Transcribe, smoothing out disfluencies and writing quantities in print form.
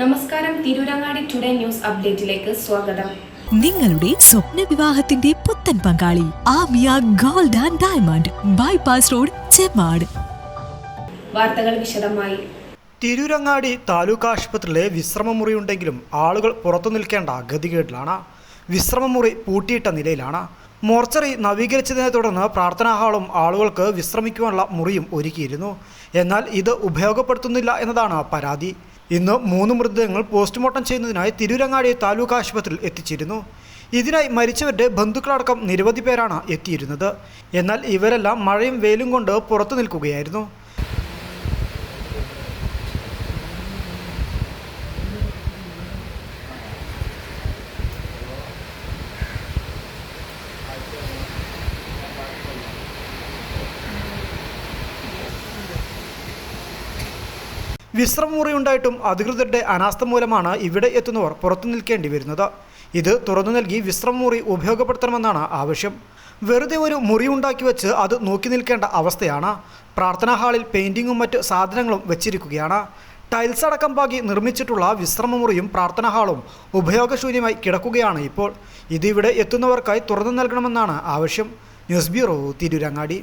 നമസ്കാരം, Tirurangadi today news അപ്ഡേറ്റിലേക്ക് സ്വാഗതം. നിങ്ങളുടെ സ്വപ്ന വിവാഹത്തിന്റെ പുത്തൻ പങ്കാളി Amiya gold and diamond bypass road, Chemmad. വാർത്തകൾ വിശദമായി. തിരൂരങ്ങാടി താലൂക്ക് ആശുപത്രിയിലെ വിശ്രമമുറിയുണ്ടെങ്കിലും ആളുകൾ പുറത്തു നിൽക്കേണ്ട ഗതികേടിലാണ്. വിശ്രമമുറി പൂട്ടിയിട്ട നിലയിലാണ്. മോർച്ചറി നവീകരിച്ചതിനെ തുടർന്ന് പ്രാർത്ഥനാ ഹാളും ആളുകൾക്ക് വിശ്രമിക്കുവാനുള്ള മുറിയും ഒരുക്കിയിരുന്നു. എന്നാൽ ഇത് ഉപയോഗപ്പെടുത്തുന്നില്ല എന്നതാണ് പരാതി. ഇന്ന് 3 മൃതദേഹങ്ങൾ പോസ്റ്റ്മോർട്ടം ചെയ്യുന്നതിനായി തിരൂരങ്ങാടി താലൂക്ക് ആശുപത്രിയിൽ എത്തിച്ചിരുന്നു. ഇതിനായി മരിച്ചവരുടെ ബന്ധുക്കളടക്കം നിരവധി പേരാണ് എത്തിയിരുന്നത്. എന്നാൽ ഇവരെല്ലാം മഴയും വെയിലും കൊണ്ട് പുറത്തു നിൽക്കുകയായിരുന്നു. വിശ്രമമുറി ഉണ്ടായിട്ടും അധികൃതരുടെ അനാസ്ഥ മൂലമാണ് ഇവിടെ എത്തുന്നവർ പുറത്തു നിൽക്കേണ്ടി വരുന്നത്. ഇത് തുറന്നു നൽകി വിശ്രമമുറി ഉപയോഗപ്പെടുത്തണമെന്നാണ് ആവശ്യം. വെറുതെ ഒരു മുറി ഉണ്ടാക്കി വെച്ച് അത് നോക്കി നിൽക്കേണ്ട അവസ്ഥയാണ്. പ്രാർത്ഥനാ ഹാളിൽ പെയിൻറ്റിങ്ങും മറ്റ് സാധനങ്ങളും വെച്ചിരിക്കുകയാണ്. ടൈൽസ് അടക്കം പാകി നിർമ്മിച്ചിട്ടുള്ള വിശ്രമമുറിയും പ്രാർത്ഥനാ ഹാളും ഉപയോഗശൂന്യമായി കിടക്കുകയാണ് ഇപ്പോൾ. ഇതിവിടെ എത്തുന്നവർക്കായി തുറന്നു നൽകണമെന്നാണ് ആവശ്യം. News bureau, Tirurangadi.